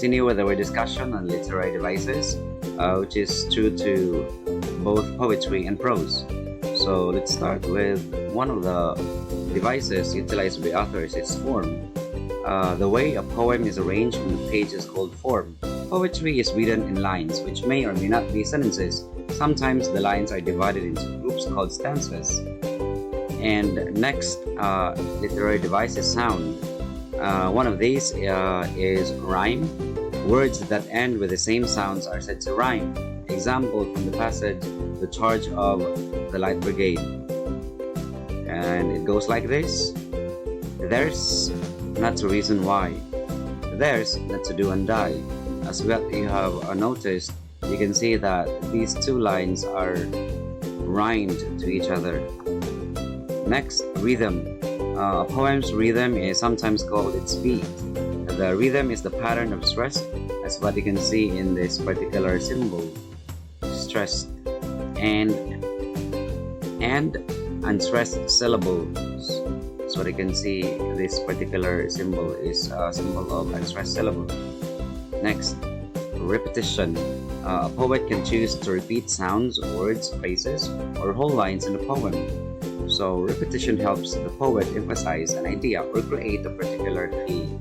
continue with our discussion on literary devices, which is true to both poetry and prose. So let's start with one of the devices utilized by authors. It's form. The way a poem is arranged on the page is called form. Poetry is written in lines, which may or may not be sentences. Sometimes the lines are divided into groups called stanzas. And next literary device is sound. One of these is rhyme. Words that end with the same sounds are said to rhyme. Example from the passage, The Charge of the Light Brigade. And it goes like this. There's not to reason why. There's not to do and die. As well, you have noticed, you can see that these two lines are rhymed to each other. Next, rhythm. A poem's rhythm is sometimes called its beat. The rhythm is the pattern of stress, as what you can see in this particular symbol, stressed, and unstressed syllables. So what you can see, this particular symbol is a symbol of unstressed syllable. Next, repetition. A poet can choose to repeat sounds, words, phrases, or whole lines in a poem. So repetition helps the poet emphasize an idea or create a particular theme.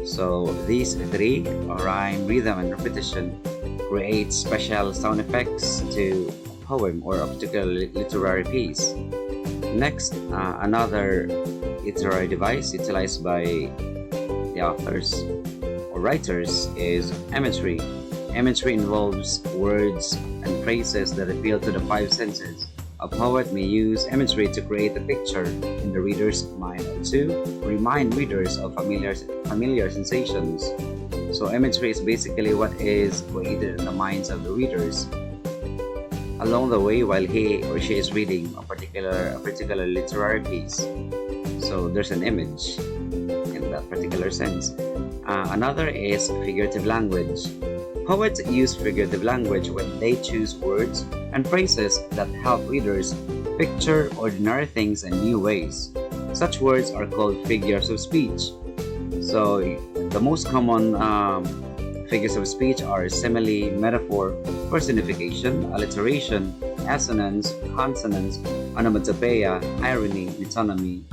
So these three, rhyme, rhythm, and repetition, create special sound effects to a poem or a particular literary piece. Next, another literary device utilized by the authors or writers is imagery. Imagery involves words and phrases that appeal to the five senses. A poet may use imagery to create a picture in the reader's mind or to remind readers of familiar sensations. So imagery is basically what is created in the minds of the readers along the way while he or she is reading a particular literary piece. So there's an image in that particular sense. Another is figurative language. Poets use figurative language when they choose words and phrases that help readers picture ordinary things in new ways. Such words are called figures of speech. So the most common figures of speech are simile, metaphor, personification, alliteration, assonance, consonance, onomatopoeia, irony, metonymy,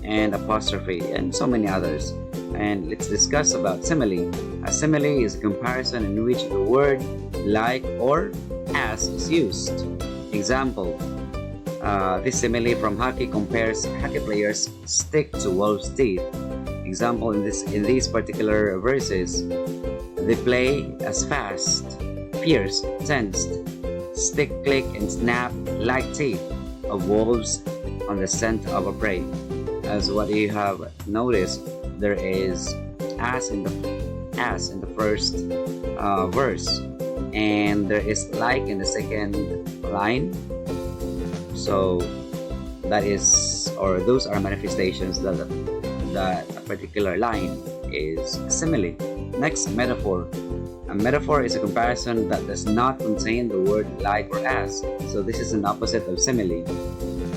and apostrophe, and so many others. And let's discuss about simile. A simile is a comparison in which the word like or as is used. Example, this simile from hockey compares hockey players' stick to wolf's teeth. Example in these particular verses, they play as fast, fierce, tensed, stick click and snap like teeth of wolves on the scent of a prey. As what you have noticed, there is as in the first verse, and there is like in the second line. So that is, or those are manifestations that a particular line is simile. Next, metaphor. A metaphor is a comparison that does not contain the word like or as. So this is an opposite of simile.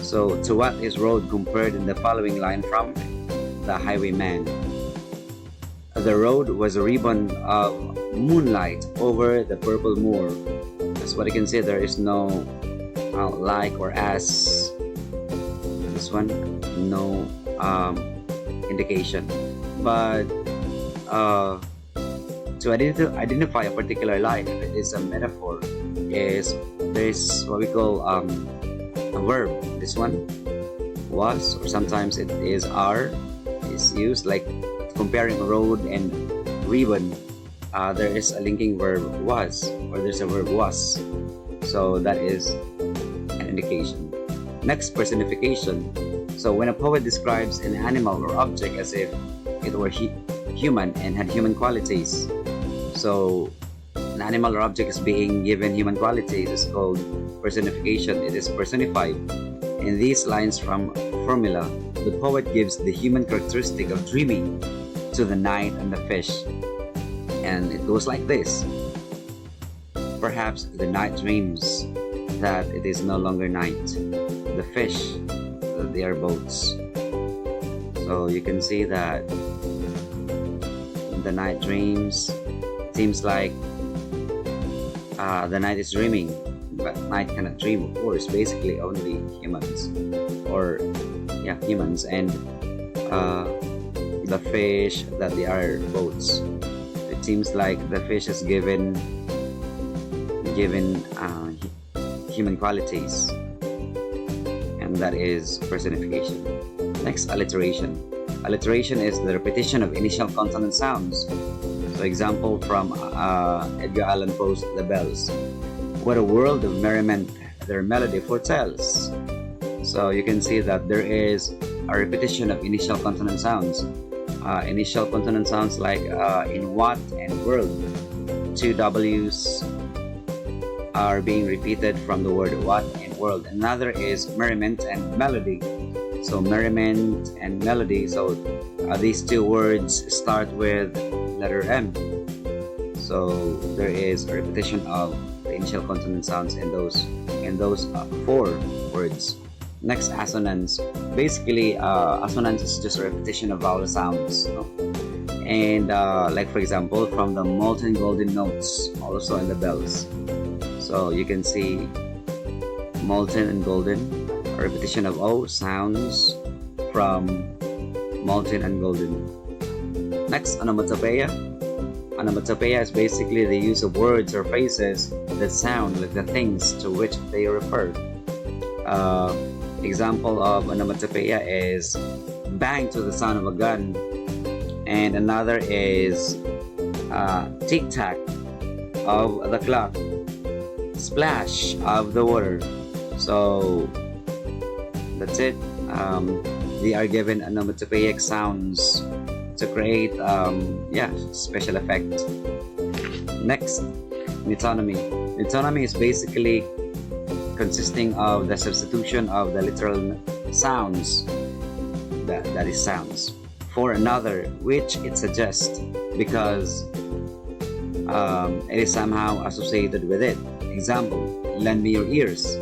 So to what is road compared in the following line from The Highwayman? The road was a ribbon of moonlight over the purple moor. That's what you can see. There is no like or as. This one, no indication. But to identify a particular line, if it is a metaphor, there's what we call a verb. This one, was, or sometimes it is are, is used like comparing road and ribbon. There is a linking verb was, or there's a verb was. So that is an indication. Next, personification. So when a poet describes an animal or object as if it were human and had human qualities. So an animal or object is being given human qualities is called personification. It is personified. In these lines from formula, the poet gives the human characteristic of dreaming to the knight and the fish. And it goes like this. Perhaps the knight dreams that it is no longer night. The fish, they are boats. So you can see that the night dreams. Seems like the night is dreaming, but night cannot dream, of course. Basically, only humans, or yeah, humans, and the fish that they are boats. It seems like the fish is given human qualities, and that is personification. Next, alliteration. Alliteration is the repetition of initial consonant sounds. So example from Edgar Allan Poe's The Bells. What a world of merriment their melody foretells. So you can see that there is a repetition of initial consonant sounds. Initial consonant sounds like in what and world. Two W's are being repeated from the word what and world. Another is merriment and melody. So merriment and melody. So these two words start with letter M. So there is a repetition of the initial consonant sounds in those four words. Next, assonance. Basically, assonance is just a repetition of vowel sounds. And like for example, from the molten golden notes, also in the bells. So you can see molten and golden, a repetition of O sounds from molten and golden. Next, onomatopoeia. Onomatopoeia is basically the use of words or phrases that sound like the things to which they refer. Example of onomatopoeia is bang to the sound of a gun, and another is tic-tac of the clock, splash of the water. So that's it. They are given onomatopoeic sounds to create special effect. Next, metonymy. Metonymy is basically consisting of the substitution of the literal sounds, that is sounds, for another which it suggests because it is somehow associated with it. Example, lend me your ears.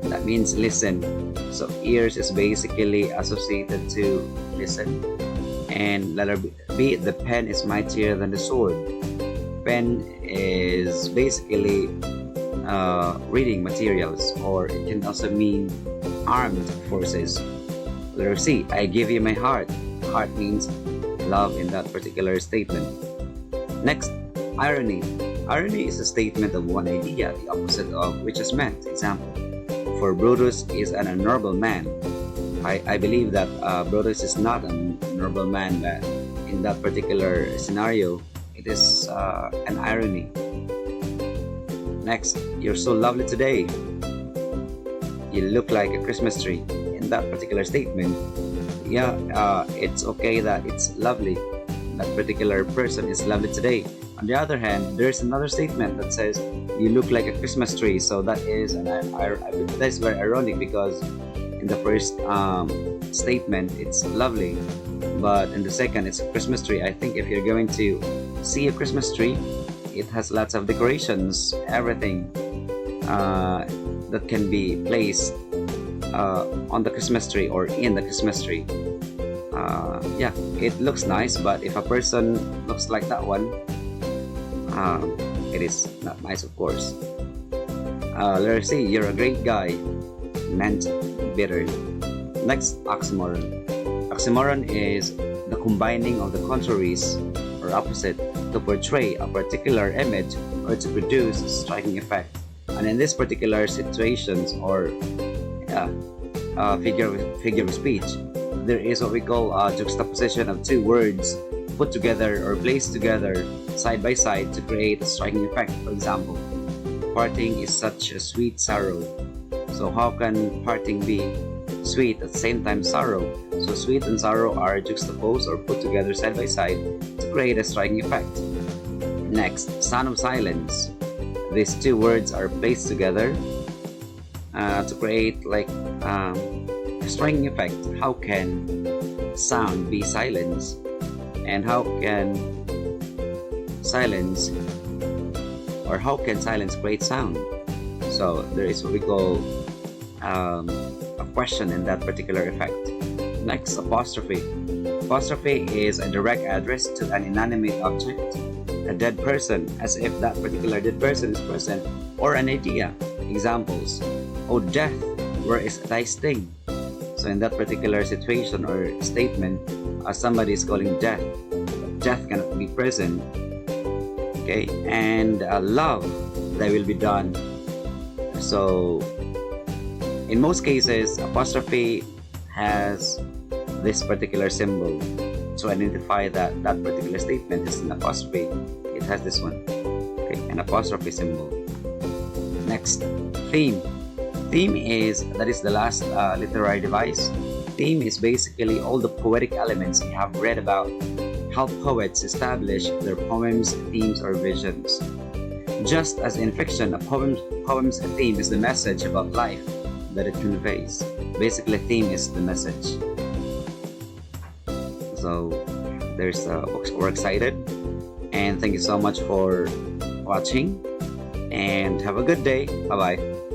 That means listen. So ears is basically associated to listen. And letter B, the pen is mightier than the sword. Pen is basically reading materials, or it can also mean armed forces. Letter C, I give you my heart. Heart means love in that particular statement. Next, irony. Irony is a statement of one idea, the opposite of which is meant. Example, for Brutus is an honorable man. I believe that Brutus is not an honorable man, but in that particular scenario, it is an irony. Next, you're so lovely today. You look like a Christmas tree. In that particular statement, it's okay that it's lovely. That particular person is lovely today. On the other hand, there's another statement that says you look like a Christmas tree. So that is that's very ironic, because in the first statement it's lovely, but in the second it's a Christmas tree. I think if you're going to see a Christmas tree, it has lots of decorations, everything that can be placed on the Christmas tree or in the Christmas tree. It looks nice, but if a person looks like that one, it is not nice, of course. Let's see, you're a great guy, meant bitter. Next, oxymoron. Oxymoron is the combining of the contraries or opposite to portray a particular image or to produce a striking effect. And in this particular situations or figure of speech, there is what we call a juxtaposition of two words put together or placed together side by side to create a striking effect. For example, parting is such a sweet sorrow. So how can parting be sweet at the same time sorrow? So sweet and sorrow are juxtaposed or put together side by side to create a striking effect. Next, sound of silence. These two words are placed together to create like a striking effect. How can sound be silence? And how can silence create sound? So there is what we call a question in that particular effect. Next, apostrophe. apostrophe is a direct address to an inanimate object, a dead person, as if that particular dead person is present, or an idea. Examples: "Oh death, where is thy sting?" So in that particular situation or statement, somebody is calling death. Death cannot be present. Okay, and love, thy will be done. So in most cases, apostrophe has this particular symbol to identify that that particular statement is an apostrophe. It has this one, okay, an apostrophe symbol. Next, theme. Theme is the last literary device. Theme is basically all the poetic elements you have read about, how poets establish their poems, themes, or visions. Just as in fiction, a poem's theme is the message about life that it conveys. Basically, theme is the message. So we're excited, and thank you so much for watching, and have a good day. Bye bye.